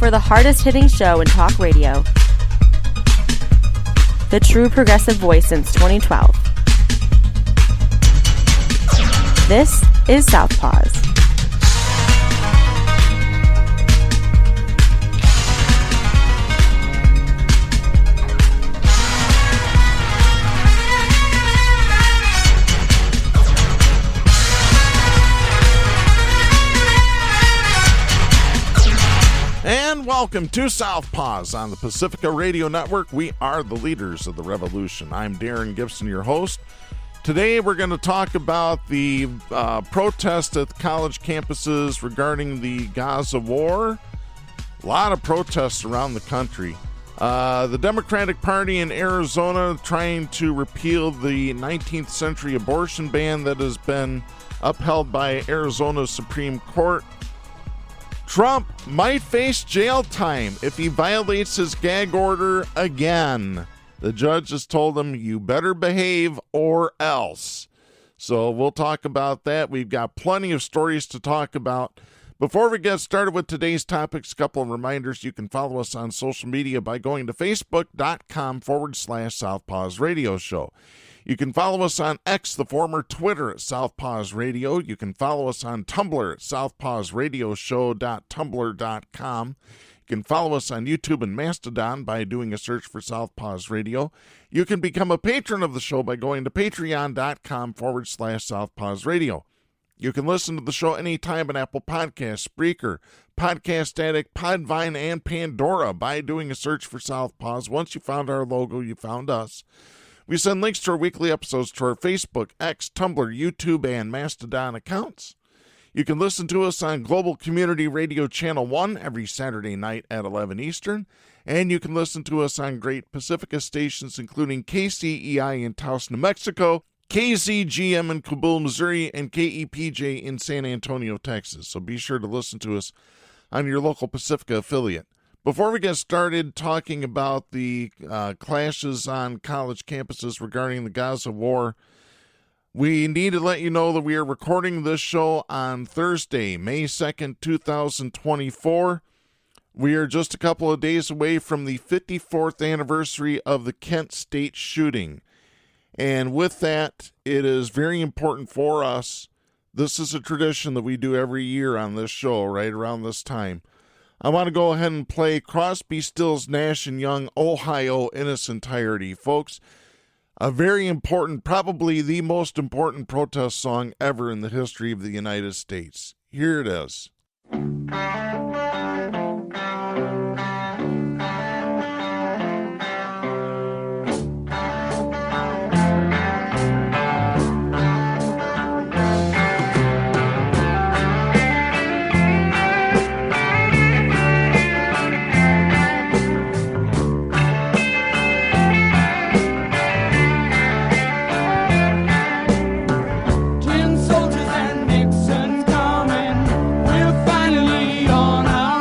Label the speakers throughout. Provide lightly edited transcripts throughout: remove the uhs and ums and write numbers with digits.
Speaker 1: for the hardest-hitting show in talk radio. The true progressive voice since 2012. This is Southpaws.
Speaker 2: And welcome to Southpaws on the Pacifica Radio Network. We are the leaders of the revolution. I'm Darren Gibson, your host. Today we're going to talk about the protest at the college campuses regarding the Gaza war. A lot of protests around the country. The Democratic Party in Arizona trying to repeal the 19th century abortion ban that has been upheld by Arizona's Supreme Court. Trump might face jail time if he violates his gag order again. The judge has told him, you better behave or else. So we'll talk about that. We've got plenty of stories to talk about. Before we get started with today's topics, a couple of reminders. You can follow us on social media by going to facebook.com/Southpaws Radio Show. You can follow us on X, the former Twitter, at Southpaws Radio. You can follow us on Tumblr at southpawsradioshow.tumblr.com. You can follow us on YouTube and Mastodon by doing a search for Southpaws Radio. You can become a patron of the show by going to patreon.com/Southpaws Radio. You can listen to the show anytime on Apple Podcasts, Spreaker, Podcast Addict, Podvine, and Pandora by doing a search for Southpaws. Once you found our logo, you found us. We send links to our weekly episodes to our Facebook, X, Tumblr, YouTube, and Mastodon accounts. You can listen to us on Global Community Radio Channel 1 every Saturday night at 11 Eastern. And you can listen to us on great Pacifica stations, including KCEI in Taos, New Mexico, KZGM in Kabul, Missouri, and KEPJ in San Antonio, Texas. So be sure to listen to us on your local Pacifica affiliate. Before we get started talking about the clashes on college campuses regarding the Gaza war, we need to let you know that we are recording this show on Thursday, May 2nd, 2024. We are just a couple of days away from the 54th anniversary of the Kent State shooting. And with that, it is very important for us. This is a tradition that we do every year on this show, right around this time. I want to go ahead and play Crosby, Stills, Nash & Young, Ohio in its entirety. Folks, a very important, probably the most important protest song ever in the history of the United States. Here it is.
Speaker 3: Soldiers and Nixon coming, we're finally on our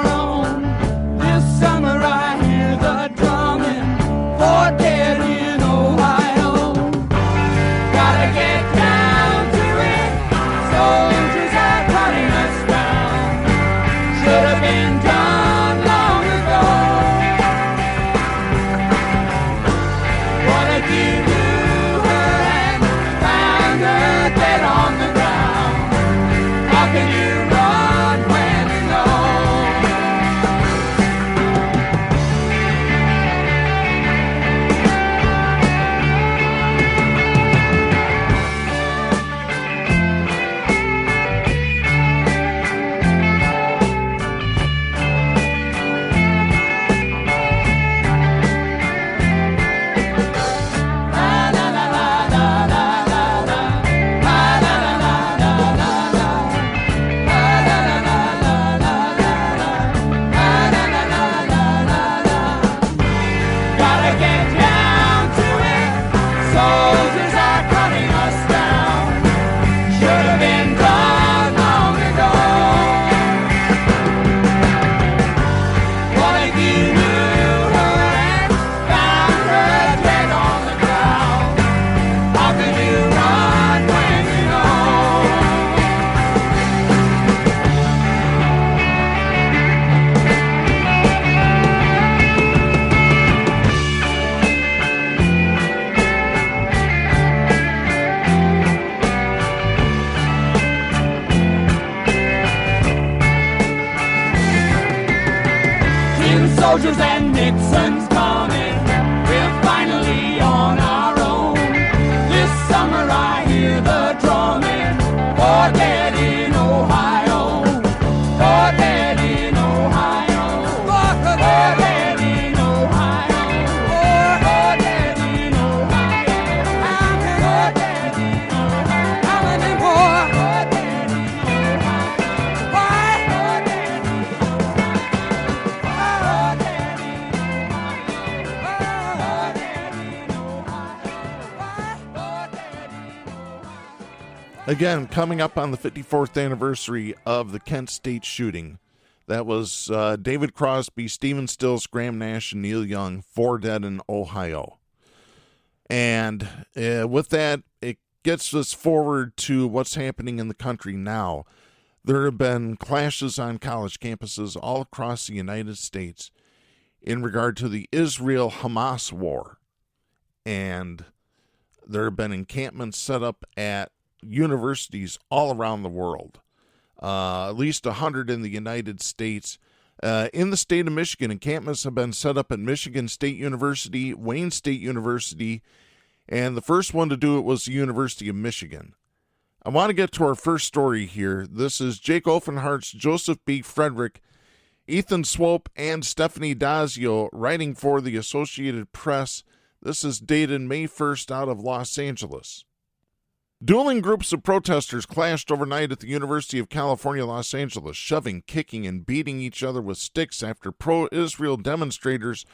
Speaker 3: soldiers and Nixon's coming. We're finally on our own. This summer I hear the drumming. For dead in Ohio. For dead in Ohio. For dead in Ohio. For dead in Ohio. For dead in Ohio. How many more? For dead in Ohio. Why? For dead in
Speaker 2: Again, coming up on the 54th anniversary of the Kent State shooting. That was David Crosby, Stephen Stills, Graham Nash, and Neil Young, 4 dead in Ohio. And with that, it gets us forward to what's happening in the country now. There have been clashes on college campuses all across the United States in regard to the Israel-Hamas War. And there have been encampments set up at universities all around the world, at least 100 in the United States. In the state of Michigan, encampments have been set up at Michigan State University, Wayne State University, and the first one to do it was the University of Michigan. I want to get to our first story here. This is Jake Offenhart's Joseph B. Frederick, Ethan Swope, and Stephanie Dazio writing for the Associated Press. This is dated May 1st out of Los Angeles. Dueling groups of protesters clashed overnight at the University of California, Los Angeles, shoving, kicking, and beating each other with sticks after pro-Israel demonstrators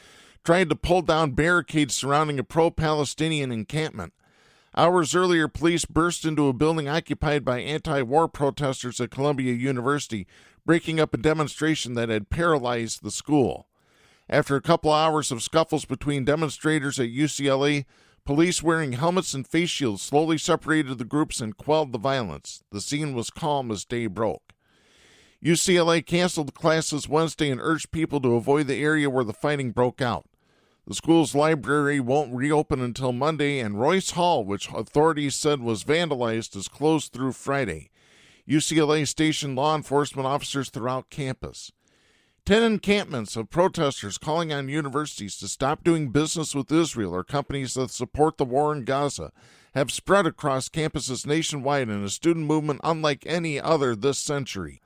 Speaker 2: tried to pull down barricades surrounding a pro-Palestinian encampment. Hours earlier, police burst into a building occupied by anti-war protesters at Columbia University, breaking up a demonstration that had paralyzed the school. After a couple hours of scuffles between demonstrators at UCLA, police wearing helmets and face shields slowly separated the groups and quelled the violence. The scene was calm as day broke. UCLA canceled classes Wednesday and urged people to avoid the area where the fighting broke out. The school's library won't reopen until Monday, and Royce Hall, which authorities said was vandalized, is closed through Friday. UCLA stationed law enforcement officers throughout campus. 10 encampments of protesters calling on universities to stop doing business with Israel or companies that support the war in Gaza have spread across campuses nationwide in a student movement unlike any other this century.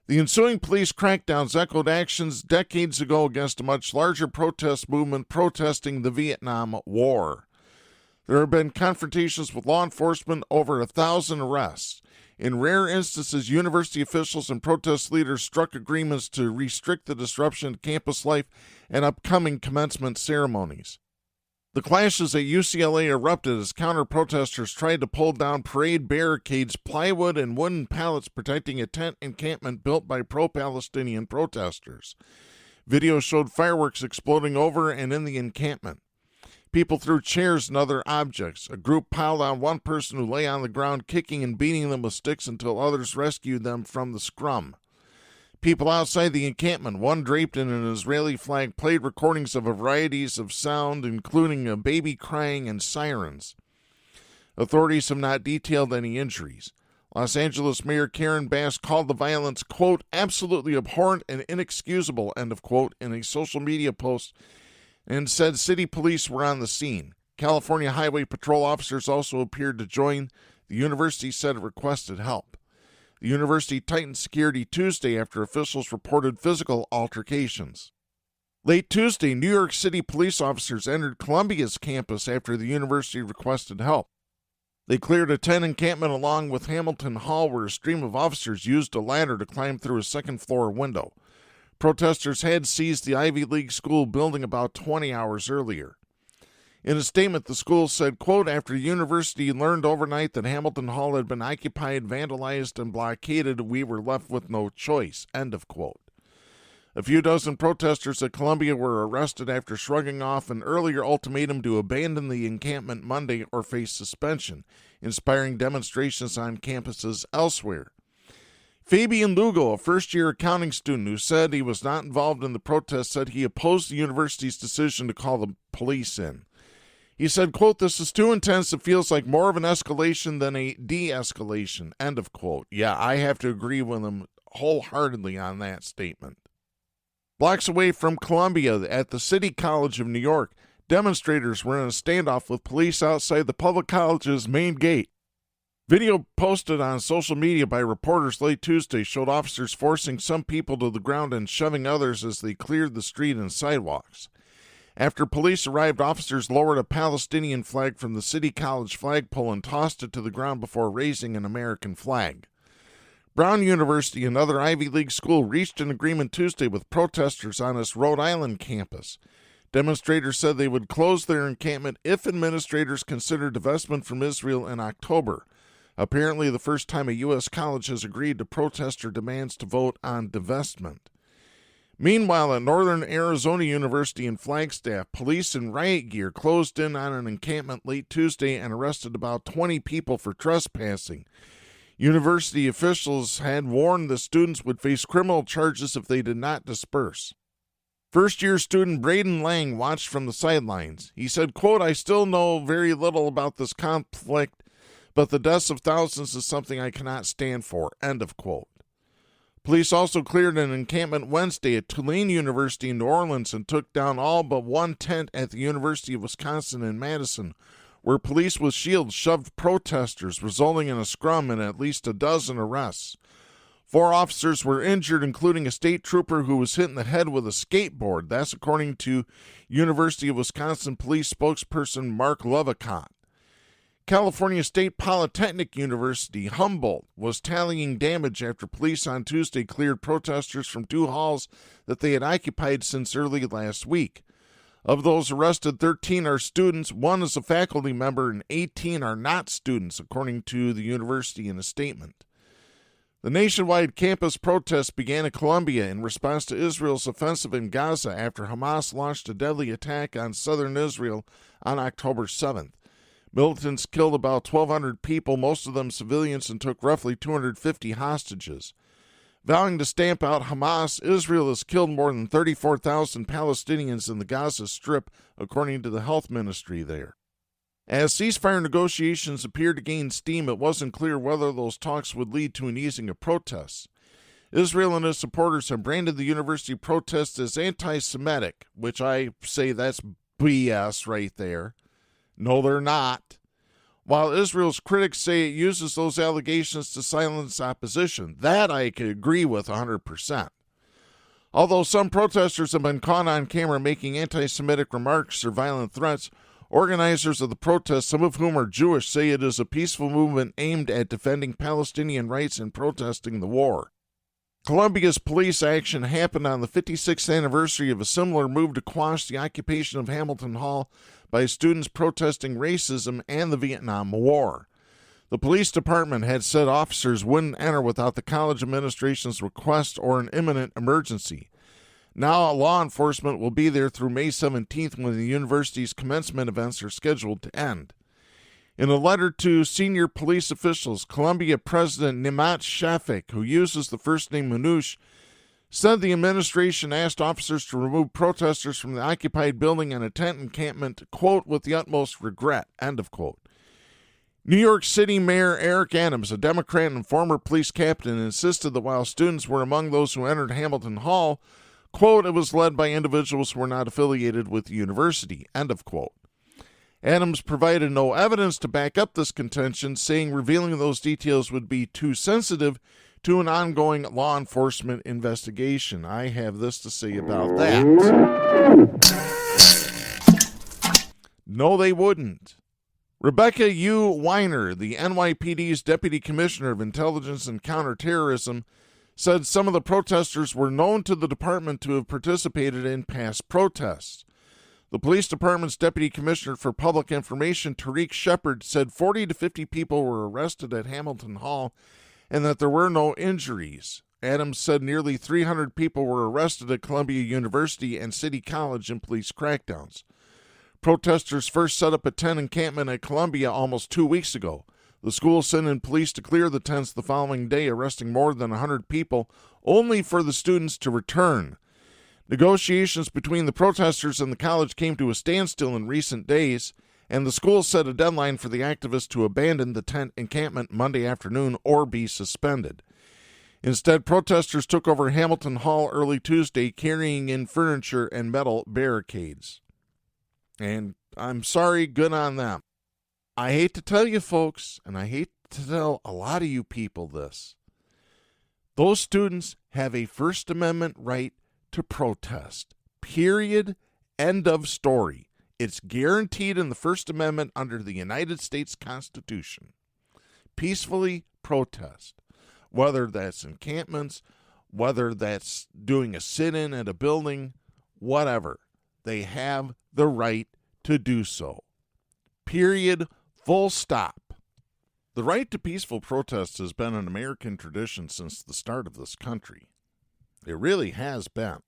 Speaker 2: The ensuing police crackdowns echoed actions decades ago against a much larger protest movement protesting the Vietnam War. There have been confrontations with law enforcement, over 1,000 arrests. In rare instances, university officials and protest leaders struck agreements to restrict the disruption to campus life and upcoming commencement ceremonies. The clashes at UCLA erupted as counter-protesters tried to pull down parade barricades, plywood, and wooden pallets protecting a tent encampment built by pro-Palestinian protesters. Video showed fireworks exploding over and in the encampment. People threw chairs and other objects. A group piled on one person who lay on the ground, kicking and beating them with sticks until others rescued them from the scrum. People outside the encampment, one draped in an Israeli flag, played recordings of a variety of sound, including a baby crying and sirens. Authorities have not detailed any injuries. Los Angeles Mayor Karen Bass called the violence, quote, absolutely abhorrent and inexcusable, end of quote, in a social media post, and said city police were on the scene. California Highway Patrol officers also appeared to join. The university said it requested help. The university tightened security Tuesday after officials reported physical altercations. Late Tuesday, New York City police officers entered Columbia's campus after the university requested help. They cleared a tent encampment along with Hamilton Hall, where a stream of officers used a ladder to climb through a second-floor window. Protesters had seized the Ivy League school building about 20 hours earlier. In a statement, the school said, quote, after the university learned overnight that Hamilton Hall had been occupied, vandalized, and blockaded, we were left with no choice, end of quote. A few dozen protesters at Columbia were arrested after shrugging off an earlier ultimatum to abandon the encampment Monday or face suspension, inspiring demonstrations on campuses elsewhere. Fabian Lugo, a first-year accounting student who said he was not involved in the protest, said he opposed the university's decision to call the police in. He said, quote, this is too intense. It feels like more of an escalation than a de-escalation, end of quote. Yeah, I have to agree with him wholeheartedly on that statement. Blocks away from Columbia at the City College of New York, demonstrators were in a standoff with police outside the public college's main gate. Video posted on social media by reporters late Tuesday showed officers forcing some people to the ground and shoving others as they cleared the street and sidewalks. After police arrived, officers lowered a Palestinian flag from the City College flagpole and tossed it to the ground before raising an American flag. Brown University, another Ivy League school, reached an agreement Tuesday with protesters on its Rhode Island campus. Demonstrators said they would close their encampment if administrators considered divestment from Israel in October. Apparently the first time a U.S. college has agreed to protester demands to vote on divestment. Meanwhile, at Northern Arizona University in Flagstaff, police in riot gear closed in on an encampment late Tuesday and arrested about 20 people for trespassing. University officials had warned the students would face criminal charges if they did not disperse. First-year student Braden Lang watched from the sidelines. He said, quote, "I still know very little about this conflict, but the deaths of thousands is something I cannot stand for," end of quote. Police also cleared an encampment Wednesday at Tulane University in New Orleans and took down all but one tent at the University of Wisconsin in Madison, where police with shields shoved protesters, resulting in a scrum and at least a dozen arrests. 4 officers were injured, including a state trooper who was hit in the head with a skateboard. That's according to University of Wisconsin police spokesperson Mark Lovicott. California State Polytechnic University, Humboldt, was tallying damage after police on Tuesday cleared protesters from 2 halls that they had occupied since early last week. Of those arrested, 13 are students, 1 is a faculty member, and 18 are not students, according to the university in a statement. The nationwide campus protests began in Columbia in response to Israel's offensive in Gaza after Hamas launched a deadly attack on southern Israel on October 7th. Militants killed about 1,200 people, most of them civilians, and took roughly 250 hostages. Vowing to stamp out Hamas, Israel has killed more than 34,000 Palestinians in the Gaza Strip, according to the health ministry there. As ceasefire negotiations appeared to gain steam, it wasn't clear whether those talks would lead to an easing of protests. Israel and its supporters have branded the university protests as anti-Semitic, which I say that's BS right there. No, they're not. While Israel's critics say it uses those allegations to silence opposition. That I could agree with 100%. Although some protesters have been caught on camera making anti-Semitic remarks or violent threats, organizers of the protests, some of whom are Jewish, say it is a peaceful movement aimed at defending Palestinian rights and protesting the war. Columbia's police action happened on the 56th anniversary of a similar move to quash the occupation of Hamilton Hall by students protesting racism and the Vietnam War. The police department had said officers wouldn't enter without the college administration's request or an imminent emergency. Now law enforcement will be there through May 17th when the university's commencement events are scheduled to end. In a letter to senior police officials, Columbia President Nimat Shafik, who uses the first name Manouche, said the administration asked officers to remove protesters from the occupied building and a tent encampment, quote, with the utmost regret, end of quote. New York City Mayor Eric Adams, a Democrat and former police captain, insisted that while students were among those who entered Hamilton Hall, quote, it was led by individuals who were not affiliated with the university, end of quote. Adams provided no evidence to back up this contention, saying revealing those details would be too sensitive to an ongoing law enforcement investigation. I have this to say about that. No, they wouldn't. Rebecca U. Weiner, the NYPD's Deputy Commissioner of Intelligence and Counterterrorism, said some of the protesters were known to the department to have participated in past protests. The police department's Deputy Commissioner for Public Information, Tariq Shepard, said 40 to 50 people were arrested at Hamilton Hall and that there were no injuries. Adams said nearly 300 people were arrested at Columbia University and City College in police crackdowns. Protesters first set up a tent encampment at Columbia almost 2 weeks ago. The school sent in police to clear the tents the following day, arresting more than 100 people, only for the students to return. Negotiations between the protesters and the college came to a standstill in recent days, and the school set a deadline for the activists to abandon the tent encampment Monday afternoon or be suspended. Instead, protesters took over Hamilton Hall early Tuesday, carrying in furniture and metal barricades. And I'm sorry, good on them. I hate to tell you folks, and I hate to tell a lot of you people this, those students have a First Amendment right to protest. Period. End of story. It's guaranteed in the First Amendment under the United States Constitution. Peacefully protest. Whether that's encampments, whether that's doing a sit-in at a building, whatever. They have the right to do so. Period. Full stop. The right to peaceful protest has been an American tradition since the start of this country. It really has been.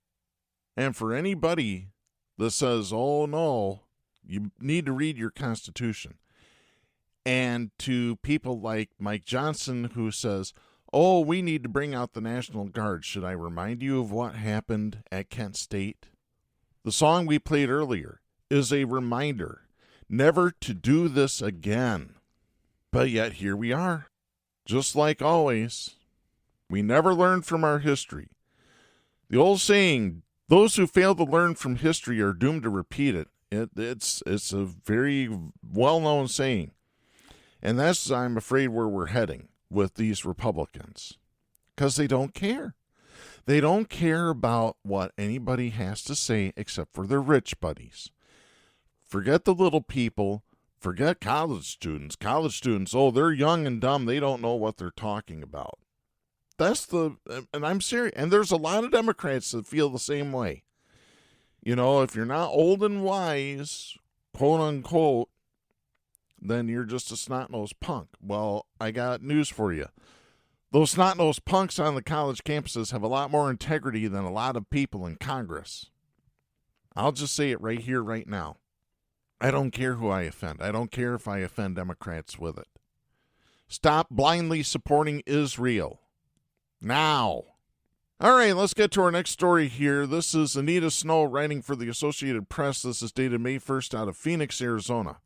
Speaker 2: And for anybody that says, oh no, you need to read your Constitution, and to people like Mike Johnson who says, oh, we need to bring out the National Guard, should I remind you of what happened at Kent State? The song we played earlier is a reminder never to do this again. But yet here we are. Just like always, we never learn from our history. The old saying, those who fail to learn from history are doomed to repeat it. It's a very well-known saying. And that's, I'm afraid, where we're heading with these Republicans. Because they don't care. They don't care about what anybody has to say except for their rich buddies. Forget the little people. Forget college students. College students, oh, they're young and dumb. They don't know what they're talking about. And I'm serious. And there's a lot of Democrats that feel the same way. You know, if you're not old and wise, quote unquote, then you're just a snot-nosed punk. Well, I got news for you. Those snot-nosed punks on the college campuses have a lot more integrity than a lot of people in Congress. I'll just say it right here, right now. I don't care who I offend. I don't care if I offend Democrats with it. Stop blindly supporting Israel. Now. All right, let's get to our next story here. This is Anita Snow writing for the Associated Press. This is dated May 1st out of Phoenix, Arizona.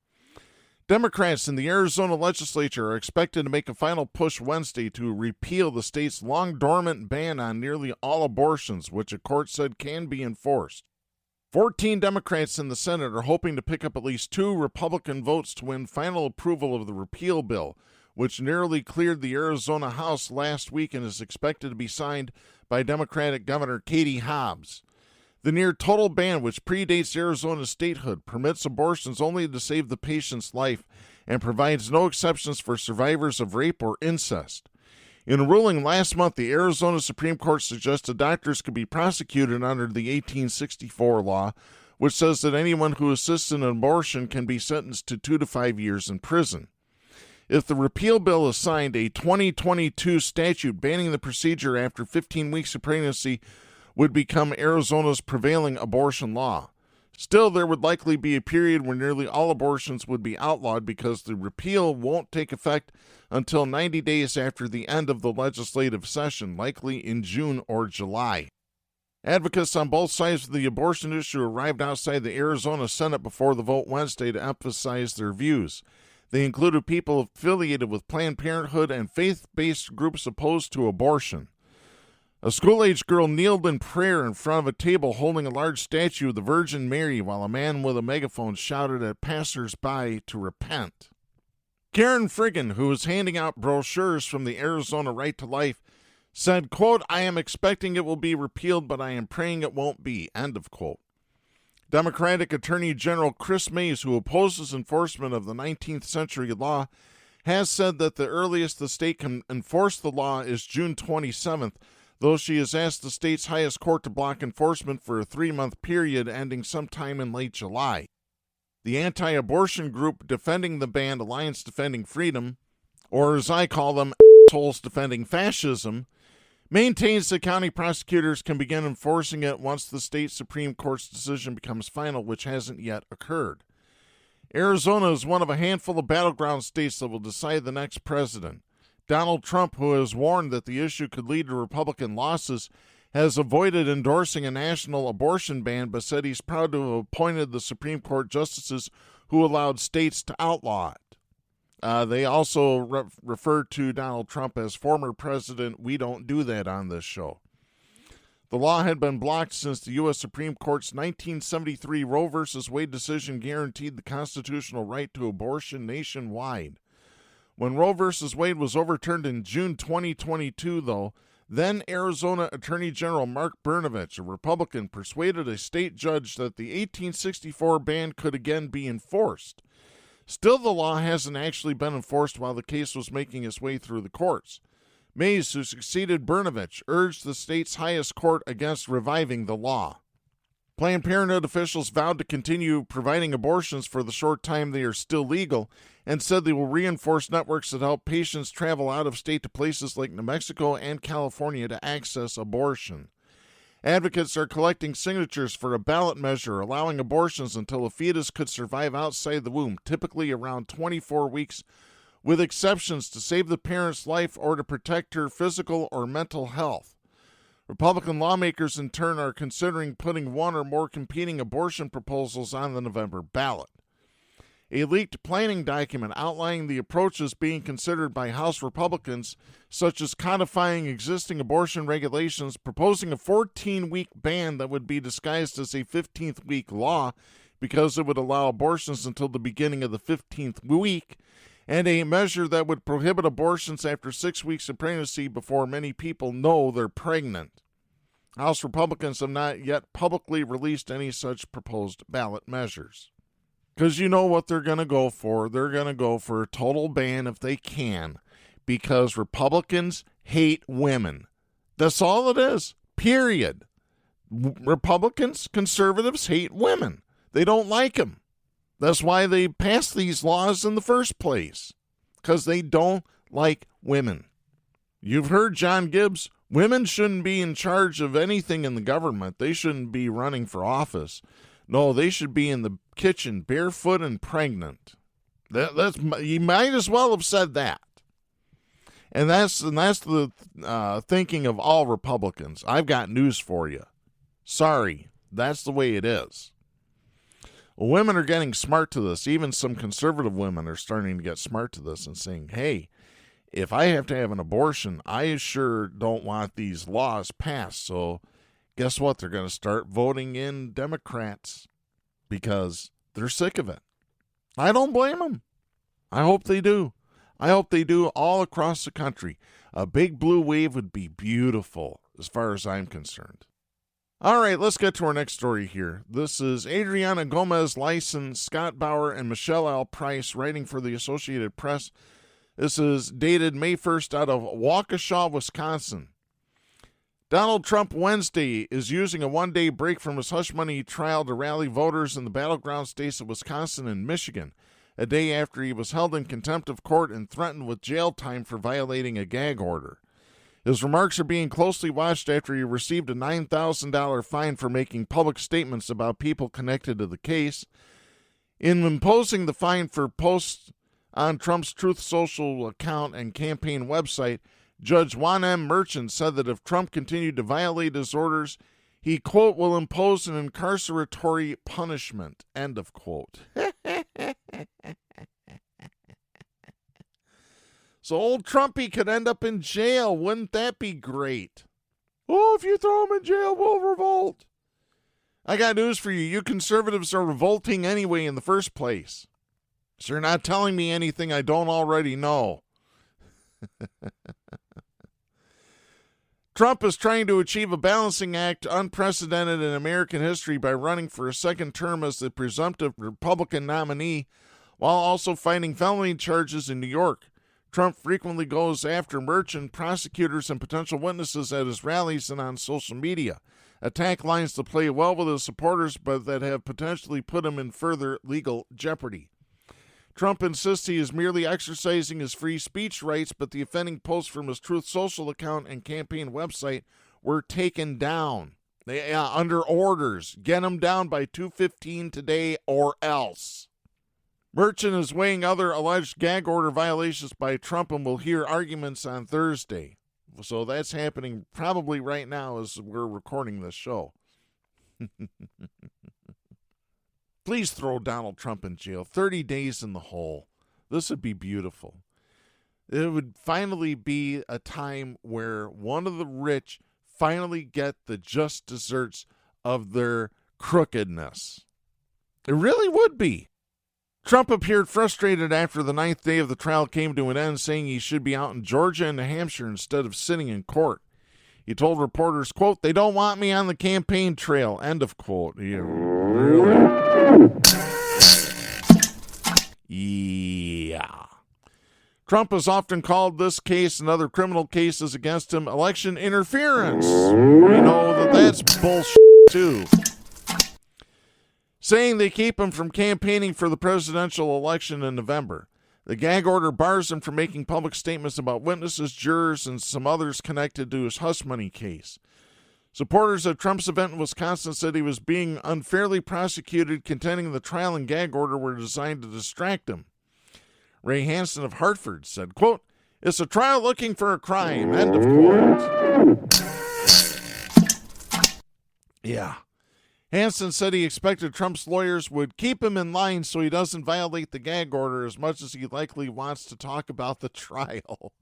Speaker 2: Democrats in the Arizona legislature are expected to make a final push Wednesday to repeal the state's long-dormant ban on nearly all abortions, which a court said can be enforced. 14 Democrats in the Senate are hoping to pick up at least 2 Republican votes to win final approval of the repeal bill, which narrowly cleared the Arizona House last week and is expected to be signed by Democratic Governor Katie Hobbs. The near-total ban, which predates Arizona's statehood, permits abortions only to save the patient's life and provides no exceptions for survivors of rape or incest. In a ruling last month, the Arizona Supreme Court suggested doctors could be prosecuted under the 1864 law, which says that anyone who assists in an abortion can be sentenced to 2 to 5 years in prison. If the repeal bill is signed, a 2022 statute banning the procedure after 15 weeks of pregnancy would become Arizona's prevailing abortion law. Still, there would likely be a period where nearly all abortions would be outlawed because the repeal won't take effect until 90 days after the end of the legislative session, likely in June or July. Advocates on both sides of the abortion issue arrived outside the Arizona Senate before the vote Wednesday to emphasize their views. They included people affiliated with Planned Parenthood and faith-based groups opposed to abortion. A school-age girl kneeled in prayer in front of a table holding a large statue of the Virgin Mary while a man with a megaphone shouted at passers-by to repent. Karen Friggin, who was handing out brochures from the Arizona Right to Life, said, quote, "I am expecting it will be repealed, but I am praying it won't be," end of quote. Democratic Attorney General Chris Mays, who opposes enforcement of the 19th century law, has said that the earliest the state can enforce the law is June 27th, though she has asked the state's highest court to block enforcement for a 3-month period ending sometime in late July. The anti-abortion group defending the ban, Alliance Defending Freedom, or as I call them, assholes defending fascism, maintains that county prosecutors can begin enforcing it once the state Supreme Court's decision becomes final, which hasn't yet occurred. Arizona is one of a handful of battleground states that will decide the next president. Donald Trump, who has warned that the issue could lead to Republican losses, has avoided endorsing a national abortion ban, but said he's proud to have appointed the Supreme Court justices who allowed states to outlaw it. They also referred to Donald Trump as former president. We don't do that on this show. The law had been blocked since the U.S. Supreme Court's 1973 Roe v. Wade decision guaranteed the constitutional right to abortion nationwide. When Roe v. Wade was overturned in June 2022, though, then Arizona Attorney General Mark Brnovich, a Republican, persuaded a state judge that the 1864 ban could again be enforced. Still, the law hasn't actually been enforced while the case was making its way through the courts. Mays, who succeeded Brnovich, urged the state's highest court against reviving the law. Planned Parenthood officials vowed to continue providing abortions for the short time they are still legal and said they will reinforce networks that help patients travel out of state to places like New Mexico and California to access abortion. Advocates are collecting signatures for a ballot measure allowing abortions until a fetus could survive outside the womb, typically around 24 weeks, with exceptions to save the parent's life or to protect her physical or mental health. Republican lawmakers, in turn, are considering putting one or more competing abortion proposals on the November ballot. A leaked planning document outlining the approaches being considered by House Republicans, such as codifying existing abortion regulations, proposing a 14-week ban that would be disguised as a 15th-week law because it would allow abortions until the beginning of the 15th week, and a measure that would prohibit abortions after 6 weeks of pregnancy before many people know they're pregnant. House Republicans have not yet publicly released any such proposed ballot measures. Because you know what they're going to go for. They're going to go for a total ban if they can, because Republicans hate women. That's all it is, period. Republicans, conservatives hate women. They don't like them. That's why they passed these laws in the first place, because they don't like women. You've heard John Gibbs. Women shouldn't be in charge of anything in the government. They shouldn't be running for office. No, they should be in the kitchen, barefoot and pregnant. That's you might as well have said that. And that's the thinking of all Republicans. I've got news for you. Sorry, that's the way it is. Well, women are getting smart to this. Even some conservative women are starting to get smart to this and saying, hey, if I have to have an abortion, I sure don't want these laws passed. So guess what? They're going to start voting in Democrats because they're sick of it. I don't blame them. I hope they do. I hope they do all across the country. A big blue wave would be beautiful as far as I'm concerned. All right, let's get to our next story here. This is Adriana Gomez-Lyson, Scott Bauer, and Michelle L. Price writing for the Associated Press. This is dated May 1st out of Waukesha, Wisconsin. Donald Trump Wednesday is using a one-day break from his hush money trial to rally voters in the battleground states of Wisconsin and Michigan, a day after he was held in contempt of court and threatened with jail time for violating a gag order. His remarks are being closely watched after he received a $9,000 fine for making public statements about people connected to the case. In imposing the fine for posts on Trump's Truth Social account and campaign website, Judge Juan M. Merchant said that if Trump continued to violate his orders, he, quote, will impose an incarceratory punishment, end of quote. So old Trumpy could end up in jail. Wouldn't that be great? Oh, if you throw him in jail, we'll revolt. I got news for you. You conservatives are revolting anyway in the first place. So you're not telling me anything I don't already know. Trump is trying to achieve a balancing act unprecedented in American history by running for a second term as the presumptive Republican nominee while also fighting felony charges in New York. Trump frequently goes after Merchant, prosecutors, and potential witnesses at his rallies and on social media. Attack lines that play well with his supporters, but that have potentially put him in further legal jeopardy. Trump insists he is merely exercising his free speech rights, but the offending posts from his Truth Social account and campaign website were taken down. They under orders. Get them down by 2:15 today or else. Merchant is weighing other alleged gag order violations by Trump and will hear arguments on Thursday. So that's happening probably right now as we're recording this show. Please throw Donald Trump in jail. 30 days in the hole. This would be beautiful. It would finally be a time where one of the rich finally get the just desserts of their crookedness. It really would be. Trump appeared frustrated after the 9th day of the trial came to an end, saying he should be out in Georgia and New Hampshire instead of sitting in court. He told reporters, quote, "They don't want me on the campaign trail," end of quote. Yeah, really? Yeah. Trump has often called this case and other criminal cases against him election interference. We know that that's bullshit, too. Saying they keep him from campaigning for the presidential election in November. The gag order bars him from making public statements about witnesses, jurors, and some others connected to his hush money case. Supporters at Trump's event in Wisconsin said he was being unfairly prosecuted, contending the trial and gag order were designed to distract him. Ray Hansen of Hartford said, quote, "It's a trial looking for a crime," end of quote. Yeah. Hansen said he expected Trump's lawyers would keep him in line so he doesn't violate the gag order as much as he likely wants to talk about the trial.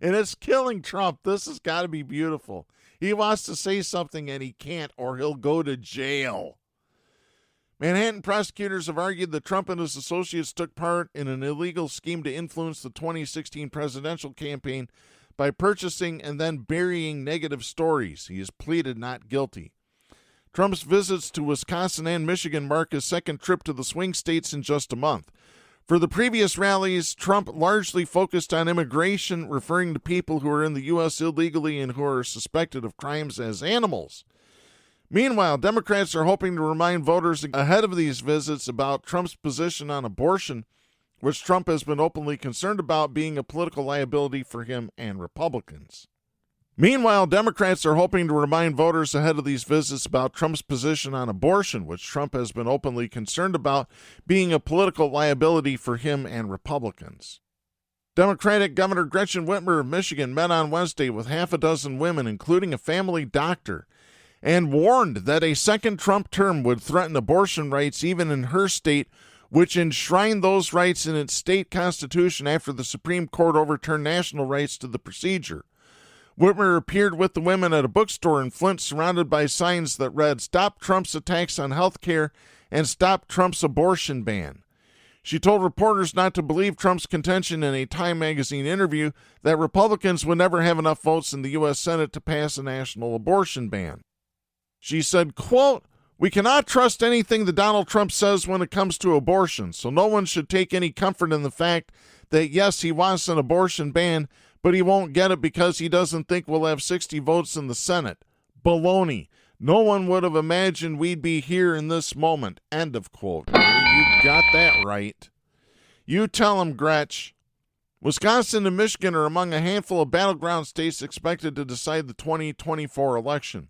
Speaker 2: And it's killing Trump. This has got to be beautiful. He wants to say something and he can't, or he'll go to jail. Manhattan prosecutors have argued that Trump and his associates took part in an illegal scheme to influence the 2016 presidential campaign by purchasing and then burying negative stories. He has pleaded not guilty. Trump's visits to Wisconsin and Michigan mark his second trip to the swing states in just a month. For the previous rallies, Trump largely focused on immigration, referring to people who are in the U.S. illegally and who are suspected of crimes as animals. Meanwhile, Democrats are hoping to remind voters ahead of these visits about Trump's position on abortion, which Trump has been openly concerned about being a political liability for him and Republicans. Meanwhile, Democrats are hoping to remind voters ahead of these visits about Trump's position on abortion, which Trump has been openly concerned about being a political liability for him and Republicans. Democratic Governor Gretchen Whitmer of Michigan met on Wednesday with half a dozen women, including a family doctor, and warned that a second Trump term would threaten abortion rights even in her state, which enshrined those rights in its state constitution after the Supreme Court overturned national rights to the procedure. Whitmer appeared with the women at a bookstore in Flint surrounded by signs that read, "Stop Trump's attacks on health care" and "Stop Trump's abortion ban." She told reporters not to believe Trump's contention in a Time magazine interview that Republicans would never have enough votes in the U.S. Senate to pass a national abortion ban. She said, quote, "We cannot trust anything that Donald Trump says when it comes to abortion, so no one should take any comfort in the fact that, yes, he wants an abortion ban, but he won't get it because he doesn't think we'll have 60 votes in the Senate. Baloney. No one would have imagined we'd be here in this moment." End of quote. You got that right. You tell him, Gretch. Wisconsin and Michigan are among a handful of battleground states expected to decide the 2024 election.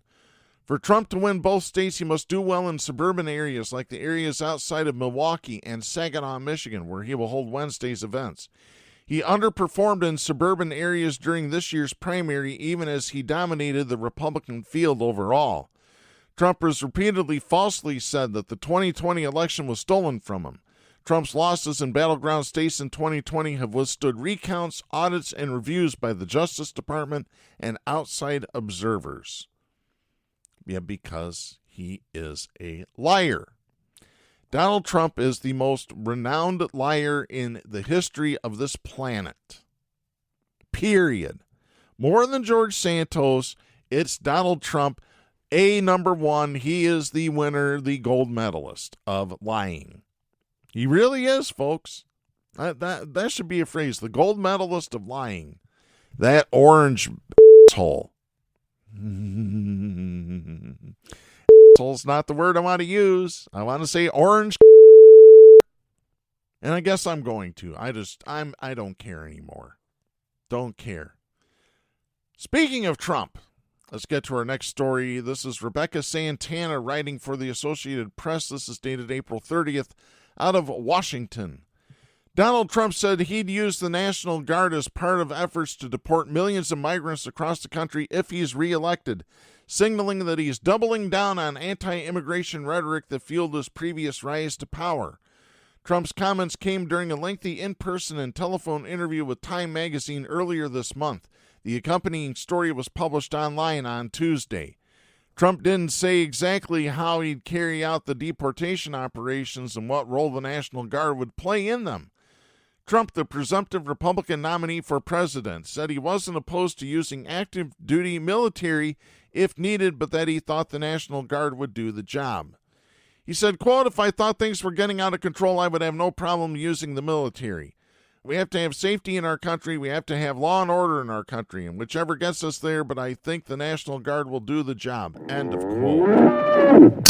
Speaker 2: For Trump to win both states, he must do well in suburban areas like the areas outside of Milwaukee and Saginaw, Michigan, where he will hold Wednesday's events. He underperformed in suburban areas during this year's primary, even as he dominated the Republican field overall. Trump has repeatedly falsely said that the 2020 election was stolen from him. Trump's losses in battleground states in 2020 have withstood recounts, audits, and reviews by the Justice Department and outside observers. Yeah, because he is a liar. Donald Trump is the most renowned liar in the history of this planet. Period. More than George Santos, it's Donald Trump. Number one, he is the winner, the gold medalist of lying. He really is, folks. That should be a phrase. The gold medalist of lying. That orange asshole. Asshole's not the word I want to use. I want to say orange. And I guess I'm going to. I don't care anymore. Don't care. Speaking of Trump, let's get to our next story. This is Rebecca Santana writing for the Associated Press. This is dated April 30th out of Washington. Donald Trump said he'd use the National Guard as part of efforts to deport millions of migrants across the country if he's reelected, signaling that he's doubling down on anti-immigration rhetoric that fueled his previous rise to power. Trump's comments came during a lengthy in-person and telephone interview with Time magazine earlier this month. The accompanying story was published online on Tuesday. Trump didn't say exactly how he'd carry out the deportation operations and what role the National Guard would play in them. Trump, the presumptive Republican nominee for president, said he wasn't opposed to using active duty military if needed, but that he thought the National Guard would do the job. He said, quote, "If I thought things were getting out of control, I would have no problem using the military. We have to have safety in our country. We have to have law and order in our country, and whichever gets us there, but I think the National Guard will do the job." End of quote.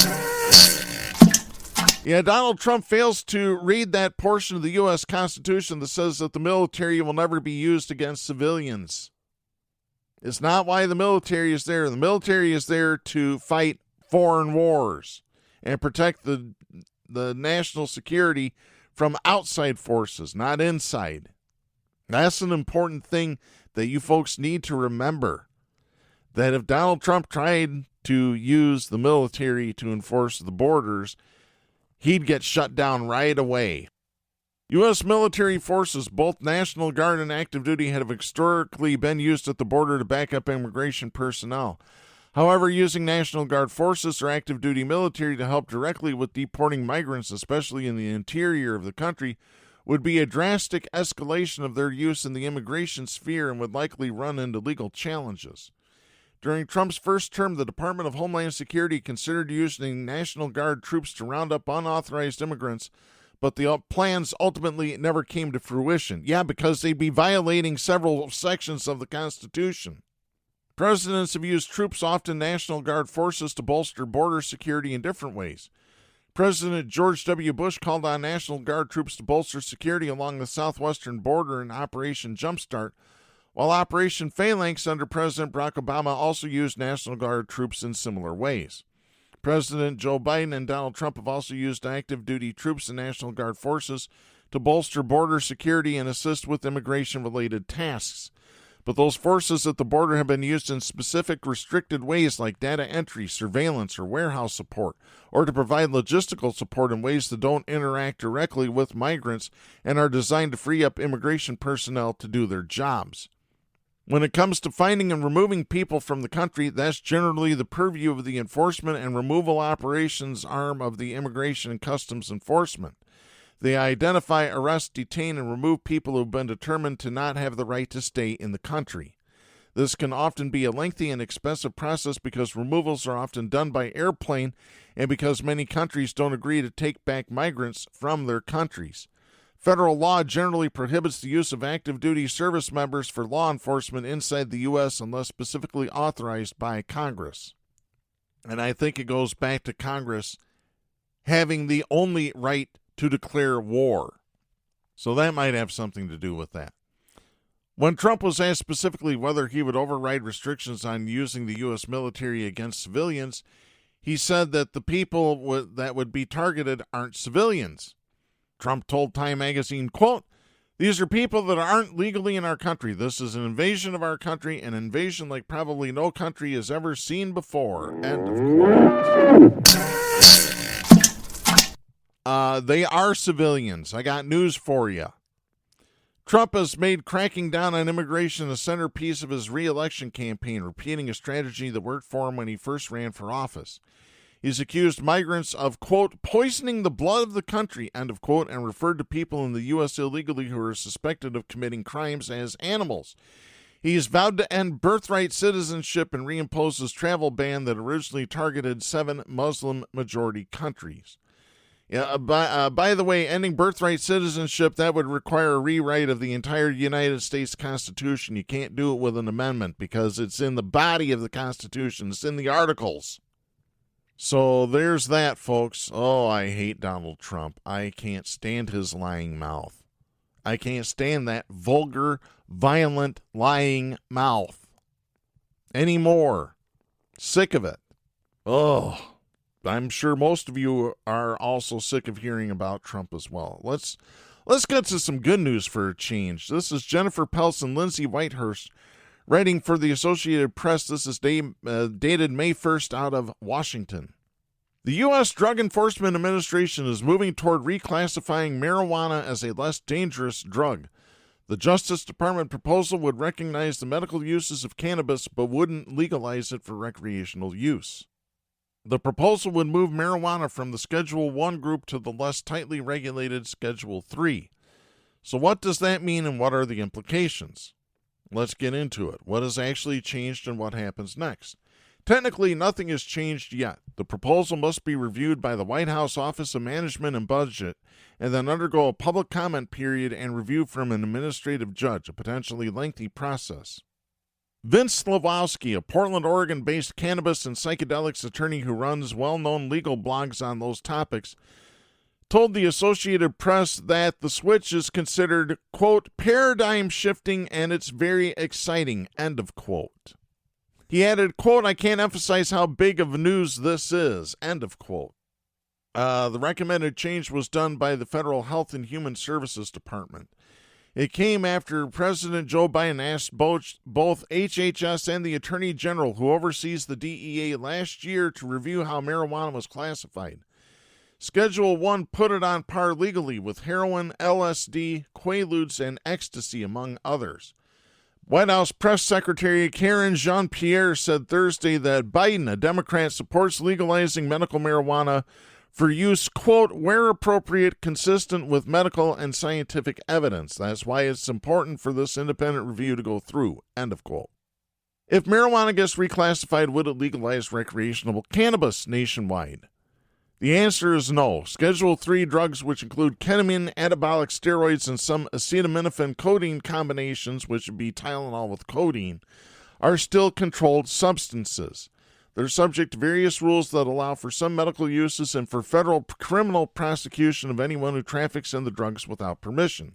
Speaker 2: Yeah, Donald Trump fails to read that portion of the U.S. Constitution that says that the military will never be used against civilians. It's not why the military is there. The military is there to fight foreign wars and protect the national security from outside forces, not inside. That's an important thing that you folks need to remember. That if Donald Trump tried to use the military to enforce the borders, he'd get shut down right away. U.S. military forces, both National Guard and active duty, have historically been used at the border to back up immigration personnel. However, using National Guard forces or active duty military to help directly with deporting migrants, especially in the interior of the country, would be a drastic escalation of their use in the immigration sphere and would likely run into legal challenges. During Trump's first term, the Department of Homeland Security considered using National Guard troops to round up unauthorized immigrants, but the plans ultimately never came to fruition. Yeah, because they'd be violating several sections of the Constitution. Presidents have used troops, often National Guard forces, to bolster border security in different ways. President George W. Bush called on National Guard troops to bolster security along the southwestern border in Operation Jumpstart, while Operation Phalanx under President Barack Obama also used National Guard troops in similar ways. President Joe Biden and Donald Trump have also used active duty troops and National Guard forces to bolster border security and assist with immigration-related tasks. But those forces at the border have been used in specific restricted ways like data entry, surveillance, or warehouse support, or to provide logistical support in ways that don't interact directly with migrants and are designed to free up immigration personnel to do their jobs. When it comes to finding and removing people from the country, that's generally the purview of the enforcement and removal operations arm of the Immigration and Customs Enforcement. They identify, arrest, detain, and remove people who have been determined to not have the right to stay in the country. This can often be a lengthy and expensive process because removals are often done by airplane and because many countries don't agree to take back migrants from their countries. Federal law generally prohibits the use of active duty service members for law enforcement inside the U.S. unless specifically authorized by Congress. And I think it goes back to Congress having the only right to declare war. So that might have something to do with that. When Trump was asked specifically whether he would override restrictions on using the U.S. military against civilians, he said that the people that would be targeted aren't civilians. Trump told Time magazine, quote, "These are people that aren't legally in our country. This is an invasion of our country, an invasion like probably no country has ever seen before." End of quote. They are civilians. I got news for you. Trump has made cracking down on immigration a centerpiece of his re-election campaign, repeating a strategy that worked for him when he first ran for office. He's accused migrants of, quote, "poisoning the blood of the country," end of quote, and referred to people in the U.S. illegally who are suspected of committing crimes as animals. He's vowed to end birthright citizenship and reimpose his travel ban that originally targeted 7 Muslim-majority countries. Yeah, by the way, ending birthright citizenship, that would require a rewrite of the entire United States Constitution. You can't do it with an amendment because it's in the body of the Constitution. It's in the articles. So there's that, folks. Oh, I hate Donald Trump. I can't stand his lying mouth. I can't stand that vulgar, violent, lying mouth anymore. Sick of it. Oh. I'm sure most of you are also sick of hearing about Trump as well. Let's get to some good news for a change. This is Jennifer Peltz and Lindsay Whitehurst writing for the Associated Press. This is dated May 1st out of Washington. The U.S. Drug Enforcement Administration is moving toward reclassifying marijuana as a less dangerous drug. The Justice Department proposal would recognize the medical uses of cannabis but wouldn't legalize it for recreational use. The proposal would move marijuana from the Schedule I group to the less tightly regulated Schedule III. So what does that mean and what are the implications? Let's get into it. What has actually changed and what happens next? Technically, nothing has changed yet. The proposal must be reviewed by the White House Office of Management and Budget and then undergo a public comment period and review from an administrative judge, a potentially lengthy process. Vince Slawowski, a Portland, Oregon-based cannabis and psychedelics attorney who runs well-known legal blogs on those topics, told the Associated Press that the switch is considered, quote, paradigm shifting and it's very exciting, end of quote. He added, quote, I can't emphasize how big of news this is, end of quote. The recommended change was done by the Federal Health and Human Services Department. It came after President Joe Biden asked both HHS and the Attorney General, who oversees the DEA, last year to review how marijuana was classified. Schedule I put it on par legally with heroin, LSD, Quaaludes, and ecstasy, among others. White House Press Secretary Karen Jean-Pierre said Thursday that Biden, a Democrat, supports legalizing medical marijuana for use, quote, where appropriate, consistent with medical and scientific evidence. That's why it's important for this independent review to go through, end of quote. If marijuana gets reclassified, would it legalize recreational cannabis nationwide? The answer is no. Schedule III drugs, which include ketamine, anabolic steroids, and some acetaminophen codeine combinations, which would be Tylenol with codeine, are still controlled substances. They're subject to various rules that allow for some medical uses and for federal criminal prosecution of anyone who traffics in the drugs without permission.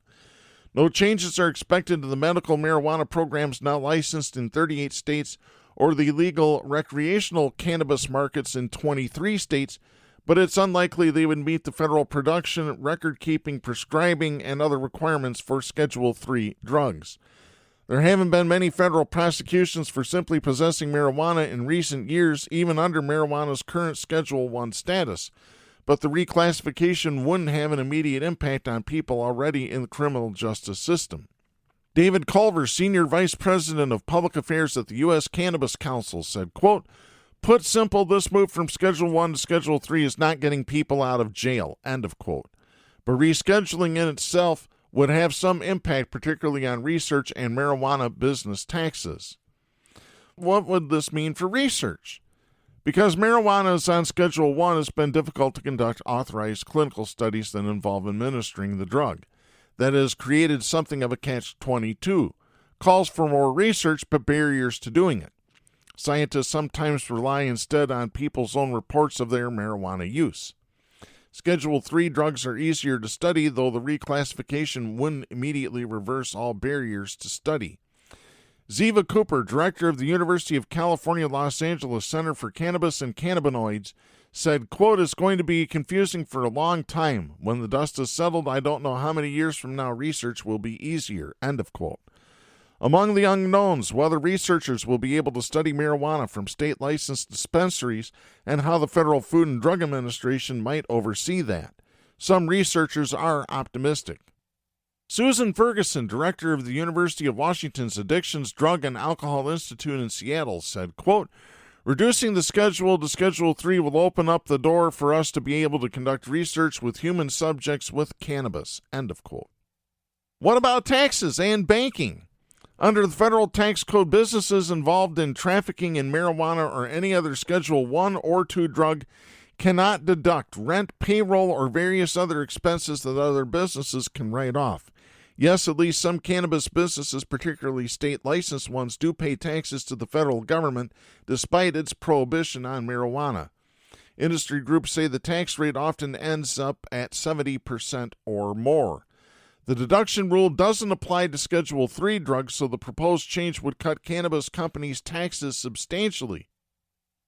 Speaker 2: No changes are expected to the medical marijuana programs now licensed in 38 states or the legal recreational cannabis markets in 23 states, but it's unlikely they would meet the federal production, record-keeping, prescribing, and other requirements for Schedule III drugs. There haven't been many federal prosecutions for simply possessing marijuana in recent years, even under marijuana's current Schedule I status, but the reclassification wouldn't have an immediate impact on people already in the criminal justice system. David Culver, Senior Vice President of Public Affairs at the U.S. Cannabis Council, said, quote, put simple, this move from Schedule I to Schedule III is not getting people out of jail, end of quote. But rescheduling in itself would have some impact, particularly on research and marijuana business taxes. What would this mean for research? Because marijuana is on Schedule I, it's been difficult to conduct authorized clinical studies that involve administering the drug. That has created something of a catch-22. Calls for more research, but barriers to doing it. Scientists sometimes rely instead on people's own reports of their marijuana use. Schedule III drugs are easier to study, though the reclassification wouldn't immediately reverse all barriers to study. Ziva Cooper, director of the University of California, Los Angeles Center for Cannabis and Cannabinoids, said, quote, it's going to be confusing for a long time. When the dust is settled, I don't know how many years from now research will be easier, end of quote. Among the unknowns, whether researchers will be able to study marijuana from state-licensed dispensaries and how the Federal Food and Drug Administration might oversee that. Some researchers are optimistic. Susan Ferguson, director of the University of Washington's Addictions, Drug, and Alcohol Institute in Seattle, said, quote, reducing the schedule to Schedule III will open up the door for us to be able to conduct research with human subjects with cannabis, end of quote. What about taxes and banking? Under the federal tax code, businesses involved in trafficking in marijuana or any other Schedule I or II drug cannot deduct rent, payroll, or various other expenses that other businesses can write off. Yes, at least some cannabis businesses, particularly state-licensed ones, do pay taxes to the federal government despite its prohibition on marijuana. Industry groups say the tax rate often ends up at 70% or more. The deduction rule doesn't apply to Schedule III drugs, so the proposed change would cut cannabis companies' taxes substantially.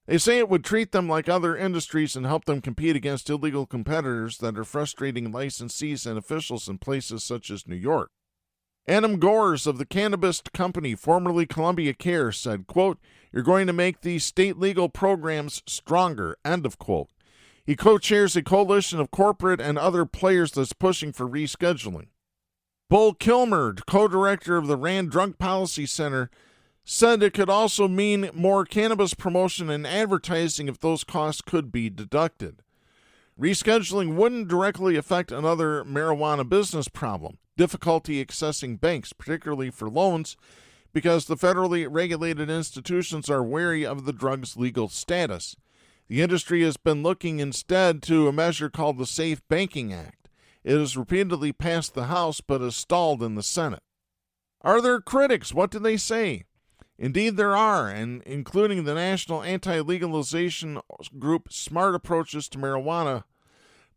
Speaker 2: They say it would treat them like other industries and help them compete against illegal competitors that are frustrating licensees and officials in places such as New York. Adam Gores of the cannabis company, formerly Columbia Care, said, quote, you're going to make these state legal programs stronger, end of quote. He co-chairs a coalition of corporate and other players that's pushing for rescheduling. Bull Kilmer, co-director of the Rand Drug Policy Center, said it could also mean more cannabis promotion and advertising if those costs could be deducted. Rescheduling wouldn't directly affect another marijuana business problem, difficulty accessing banks, particularly for loans, because the federally regulated institutions are wary of the drug's legal status. The industry has been looking instead to a measure called the Safe Banking Act. It has repeatedly passed the House but has stalled in the Senate. Are there critics? What do they say? Indeed there are, and including the national anti-legalization group Smart Approaches to Marijuana.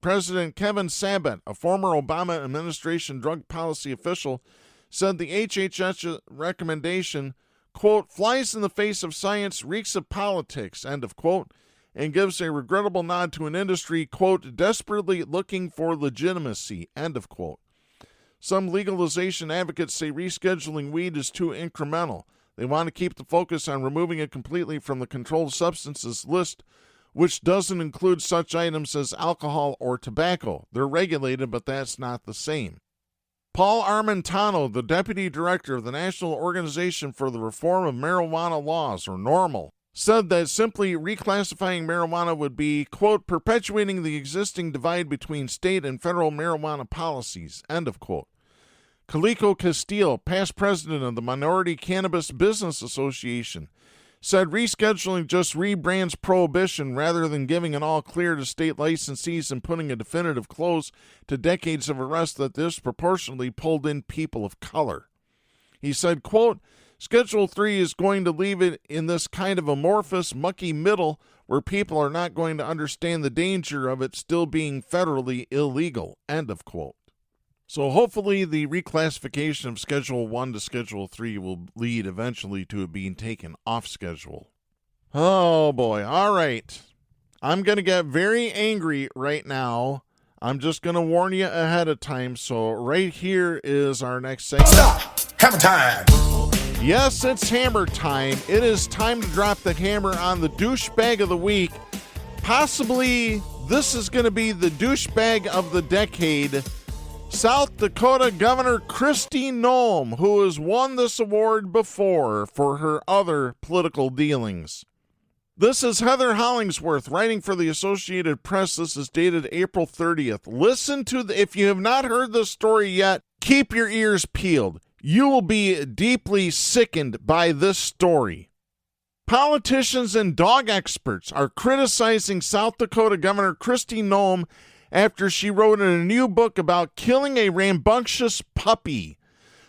Speaker 2: President Kevin Sabet, a former Obama administration drug policy official, said the HHS recommendation, quote, flies in the face of science, reeks of politics, end of quote, and gives a regrettable nod to an industry, quote, desperately looking for legitimacy, end of quote. Some legalization advocates say rescheduling weed is too incremental. They want to keep the focus on removing it completely from the controlled substances list, which doesn't include such items as alcohol or tobacco. They're regulated, but that's not the same. Paul Armentano, the deputy director of the National Organization for the Reform of Marijuana Laws, or NORML, said that simply reclassifying marijuana would be, quote, perpetuating the existing divide between state and federal marijuana policies, end of quote. Calico Castile, past president of the Minority Cannabis Business Association, said rescheduling just rebrands prohibition rather than giving an all-clear to state licensees and putting a definitive close to decades of arrests that disproportionately pulled in people of color. He said, quote, Schedule 3 is going to leave it in this kind of amorphous, mucky middle where people are not going to understand the danger of it still being federally illegal, end of quote. So hopefully the reclassification of Schedule 1 to Schedule 3 will lead eventually to it being taken off schedule. Oh boy, all right. I'm going to get very angry right now. I'm just going to warn you ahead of time. So right here is our next segment.
Speaker 4: Stop! Hammer time!
Speaker 2: Yes, it's hammer time. It is time to drop the hammer on the douchebag of the week. Possibly this is going to be the douchebag of the decade. South Dakota Governor Kristi Noem, who has won this award before for her other political dealings. This is Heather Hollingsworth writing for the Associated Press. This is dated April 30th. Listen to if you have not heard this story yet, keep your ears peeled. You will be deeply sickened by this story. Politicians and dog experts are criticizing South Dakota Governor Kristi Noem after she wrote in a new book about killing a rambunctious puppy.